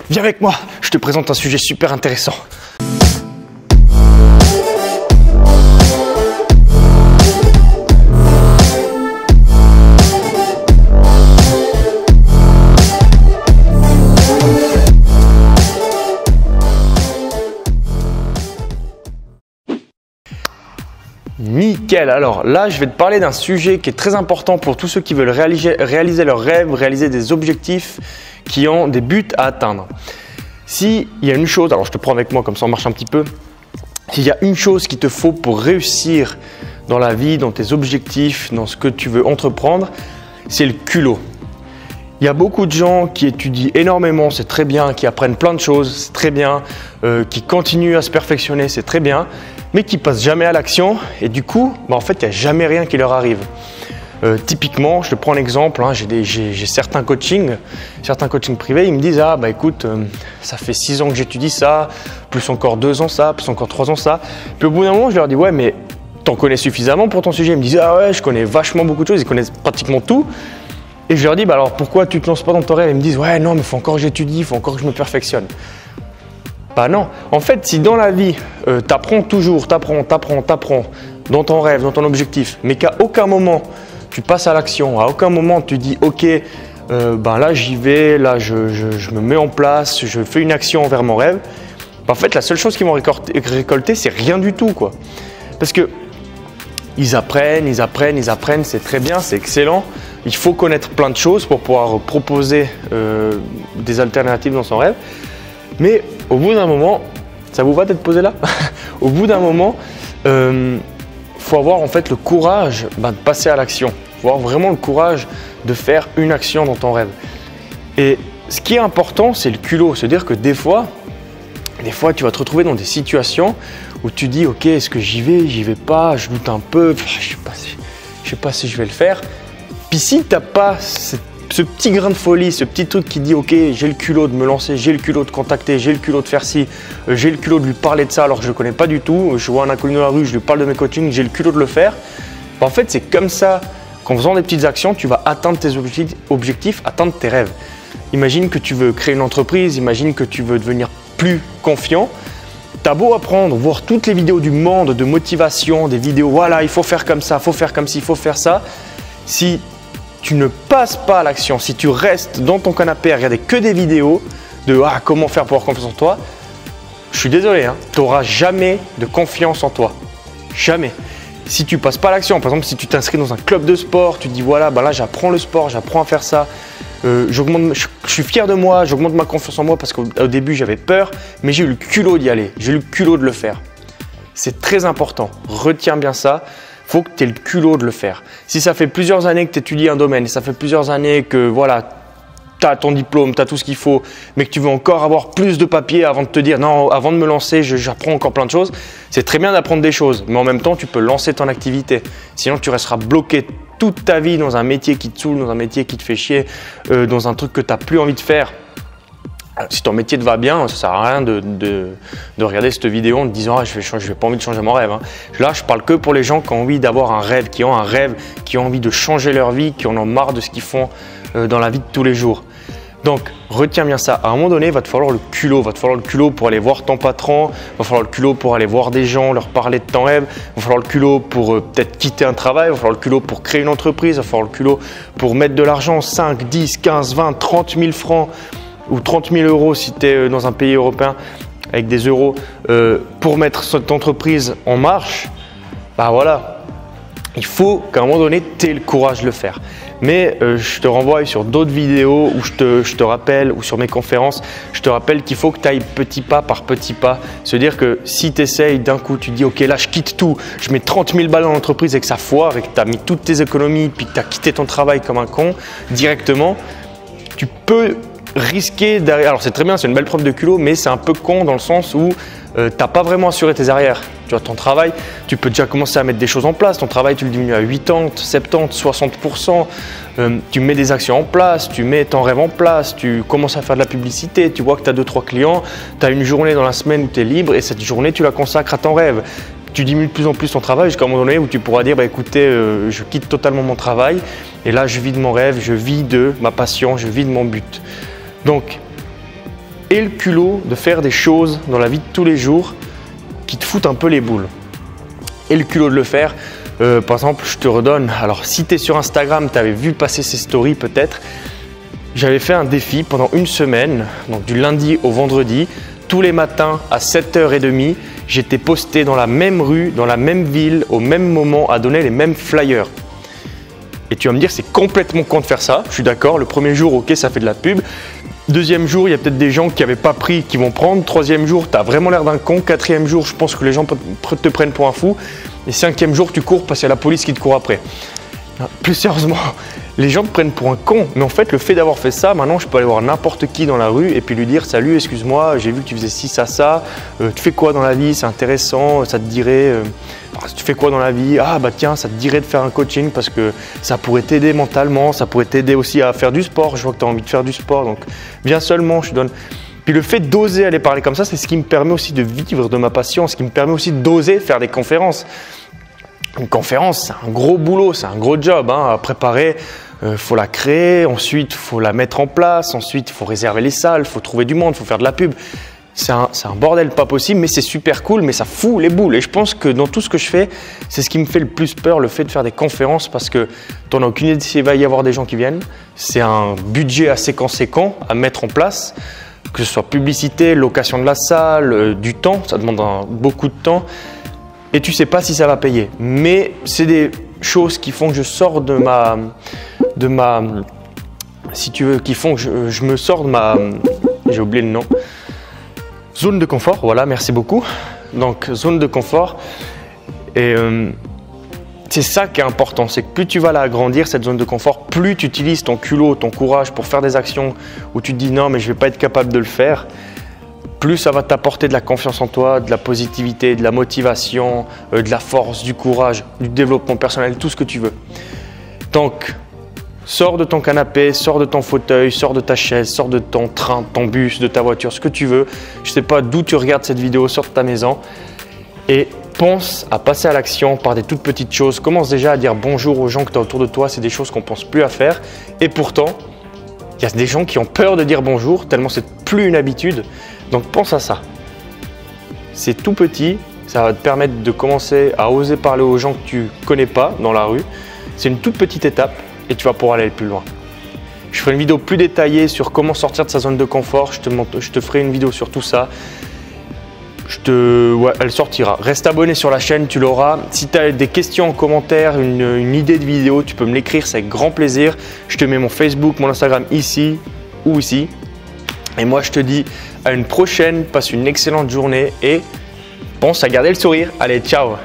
Viens avec moi, je te présente un sujet super intéressant. Nickel, alors là je vais te parler d'un sujet qui est très important pour tous ceux qui veulent réaliser leurs rêves, réaliser des objectifs, qui ont des buts à atteindre. S'il y a une chose, alors je te prends avec moi comme ça on marche un petit peu, s'il y a une chose qu'il te faut pour réussir dans la vie, dans tes objectifs, dans ce que tu veux entreprendre, c'est le culot. Il y a beaucoup de gens qui étudient énormément, c'est très bien, qui apprennent plein de choses, c'est très bien, qui continuent à se perfectionner, c'est très bien, mais qui passent jamais à l'action et du coup, en fait, il n'y a jamais rien qui leur arrive. Typiquement, je te prends un exemple, hein, j'ai certains coachings privés, ils me disent « Ah, bah écoute, ça fait 6 ans que j'étudie ça, plus encore 2 ans ça, plus encore 3 ans ça. » Puis au bout d'un moment, je leur dis « Ouais, mais t'en connais suffisamment pour ton sujet ?» Ils me disent « Ah ouais, je connais vachement beaucoup de choses, ils connaissent pratiquement tout. » Et je leur dis « Bah alors pourquoi tu te lances pas dans ton rêve ?» Ils me disent « Ouais, non, mais il faut encore que j'étudie, il faut encore que je me perfectionne. » Bah non, en fait, si dans la vie, tu apprends toujours, t'apprends dans ton rêve, dans ton objectif, mais qu'à aucun moment, tu passes à l'action, à aucun moment, tu dis « Ok, ben là, j'y vais, là, je me mets en place, je fais une action vers mon rêve. » En fait, la seule chose qu'ils vont récolter, c'est rien du tout, quoi. Parce que ils apprennent, c'est très bien, c'est excellent. Il faut connaître plein de choses pour pouvoir proposer des alternatives dans son rêve. Mais au bout d'un moment, ça vous va d'être posé là? Au bout d'un moment, faut avoir en fait le courage de passer à l'action. Il faut avoir vraiment le courage de faire une action dans ton rêve. Et ce qui est important, c'est le culot. C'est-à-dire que des fois, tu vas te retrouver dans des situations où tu dis « Ok, est-ce que j'y vais pas, je doute un peu, je sais pas si je vais le faire. » Puis si tu n'as pas ce petit grain de folie, ce petit truc qui dit « Ok, j'ai le culot de me lancer, j'ai le culot de contacter, j'ai le culot de faire ci, j'ai le culot de lui parler de ça alors que je ne le connais pas du tout, je vois un inconnu dans la rue, je lui parle de mes coachings, j'ai le culot de le faire. » En fait, c'est comme ça qu'en faisant des petites actions, tu vas atteindre tes objectifs, atteindre tes rêves. Imagine que tu veux créer une entreprise, imagine que tu veux devenir plus confiant. Tu as beau apprendre, voir toutes les vidéos du monde de motivation, des vidéos, voilà, il faut faire comme ça, il faut faire comme ci, il faut faire ça. Si tu ne passes pas à l'action, si tu restes dans ton canapé à regarder que des vidéos de comment faire pour avoir confiance en toi, je suis désolé, hein, tu n'auras jamais de confiance en toi. Jamais. Si tu ne passes pas à l'action, par exemple, si tu t'inscris dans un club de sport, tu te dis voilà, là j'apprends le sport, j'apprends à faire ça, je suis fier de moi, j'augmente ma confiance en moi parce qu'au début j'avais peur, mais j'ai eu le culot d'y aller, j'ai eu le culot de le faire. C'est très important, retiens bien ça. Il faut que tu aies le culot de le faire. Si ça fait plusieurs années que tu étudies un domaine et ça fait plusieurs années que voilà, tu as ton diplôme, tu as tout ce qu'il faut, mais que tu veux encore avoir plus de papier avant de te dire non, avant de me lancer, j'apprends encore plein de choses, c'est très bien d'apprendre des choses, mais en même temps, tu peux lancer ton activité. Sinon, tu resteras bloqué toute ta vie dans un métier qui te saoule, dans un métier qui te fait chier, dans un truc que tu n'as plus envie de faire. Si ton métier te va bien, ça ne sert à rien de regarder cette vidéo en te disant je n'ai pas envie de changer mon rêve. Hein. Là, je parle que pour les gens qui ont envie d'avoir un rêve, qui ont envie de changer leur vie, qui en ont marre de ce qu'ils font dans la vie de tous les jours. Donc, retiens bien ça. À un moment donné, il va te falloir le culot. Il va te falloir le culot pour aller voir ton patron. Il va falloir le culot pour aller voir des gens, leur parler de ton rêve. Il va falloir le culot pour peut-être quitter un travail. Il va falloir le culot pour créer une entreprise. Il va falloir le culot pour mettre de l'argent, 5, 10, 15, 20, 30 000 francs. Ou 30 000 euros si tu es dans un pays européen avec des euros pour mettre cette entreprise en marche, bah voilà, il faut qu'à un moment donné, tu aies le courage de le faire. Mais je te renvoie sur d'autres vidéos où je te rappelle, ou sur mes conférences, je te rappelle qu'il faut que tu ailles petit pas par petit pas. Se dire que si tu essayes d'un coup, tu dis ok là je quitte tout, je mets 30 000 balles dans l'entreprise et que ça foire et que tu as mis toutes tes économies puis que tu as quitté ton travail comme un con directement, tu peux risquer derrière. Alors c'est très bien, c'est une belle preuve de culot, mais c'est un peu con dans le sens où tu n'as pas vraiment assuré tes arrières. Tu vois, ton travail, tu peux déjà commencer à mettre des choses en place. Ton travail, tu le diminues à 80, 70, 60%. Tu mets des actions en place, tu mets ton rêve en place, tu commences à faire de la publicité. Tu vois que tu as 2-3 clients, tu as une journée dans la semaine où tu es libre et cette journée, tu la consacres à ton rêve. Tu diminues de plus en plus ton travail jusqu'à un moment donné où tu pourras dire écoutez, je quitte totalement mon travail et là, je vis de mon rêve, je vis de ma passion, je vis de mon but. Donc, et le culot de faire des choses dans la vie de tous les jours qui te foutent un peu les boules. Et le culot de le faire, par exemple, je te redonne, alors si tu es sur Instagram, tu avais vu passer ces stories peut-être, j'avais fait un défi pendant une semaine, donc du lundi au vendredi, tous les matins à 7h30, j'étais posté dans la même rue, dans la même ville, au même moment, à donner les mêmes flyers. Et tu vas me dire, c'est complètement con de faire ça, je suis d'accord, le premier jour, ok, ça fait de la pub. Deuxième jour, il y a peut-être des gens qui n'avaient pas pris, qui vont prendre. Troisième jour, tu as vraiment l'air d'un con. Quatrième jour, je pense que les gens te prennent pour un fou. Et cinquième jour, tu cours parce qu'il y a la police qui te court après. Plus sérieusement, les gens te prennent pour un con. Mais en fait, le fait d'avoir fait ça, maintenant, je peux aller voir n'importe qui dans la rue et puis lui dire « Salut, excuse-moi, j'ai vu que tu faisais ci, ça. Tu fais quoi dans la vie? C'est intéressant, ça te dirait… tu fais quoi dans la vie? Ah bah tiens, ça te dirait de faire un coaching parce que ça pourrait t'aider mentalement, ça pourrait t'aider aussi à faire du sport. Je vois que tu as envie de faire du sport, donc viens seulement, je te donne… » Puis le fait d'oser aller parler comme ça, c'est ce qui me permet aussi de vivre de ma passion, ce qui me permet aussi d'oser faire des conférences. Une conférence, c'est un gros boulot, c'est un gros job à préparer. Faut la créer, ensuite il faut la mettre en place, ensuite il faut réserver les salles, il faut trouver du monde, il faut faire de la pub. C'est un bordel pas possible, mais c'est super cool, mais ça fout les boules. Et je pense que dans tout ce que je fais, c'est ce qui me fait le plus peur, le fait de faire des conférences, parce que tu n'en as aucune idée s'il va y avoir des gens qui viennent. C'est un budget assez conséquent à mettre en place, que ce soit publicité, location de la salle, du temps, ça demande beaucoup de temps. Et tu ne sais pas si ça va payer. Mais c'est des choses qui font que je sors de ma si tu veux, qui font que je me sors de ma, j'ai oublié le nom, zone de confort. Voilà, merci beaucoup. Donc, zone de confort. Et c'est ça qui est important, c'est que plus tu vas l'agrandir, cette zone de confort, plus tu utilises ton culot, ton courage pour faire des actions où tu te dis non, mais je ne vais pas être capable de le faire. Plus ça va t'apporter de la confiance en toi, de la positivité, de la motivation, de la force, du courage, du développement personnel, tout ce que tu veux. Donc, sors de ton canapé, sors de ton fauteuil, sors de ta chaise, sors de ton train, de ton bus, de ta voiture, ce que tu veux. Je ne sais pas d'où tu regardes cette vidéo, sors de ta maison et pense à passer à l'action par des toutes petites choses. Commence déjà à dire bonjour aux gens que tu as autour de toi, c'est des choses qu'on ne pense plus à faire. Et pourtant, il y a des gens qui ont peur de dire bonjour, tellement c'est plus une habitude. Donc pense à ça. C'est tout petit, ça va te permettre de commencer à oser parler aux gens que tu ne connais pas dans la rue. C'est une toute petite étape et tu vas pouvoir aller plus loin. Je ferai une vidéo plus détaillée sur comment sortir de sa zone de confort. Je te ferai une vidéo sur tout ça. Elle sortira. Reste abonné sur la chaîne, tu l'auras. Si tu as des questions en commentaire, une idée de vidéo, tu peux me l'écrire, c'est avec grand plaisir. Je te mets mon Facebook, mon Instagram ici ou ici. Et moi, je te dis à une prochaine, passe une excellente journée et pense à garder le sourire. Allez, ciao!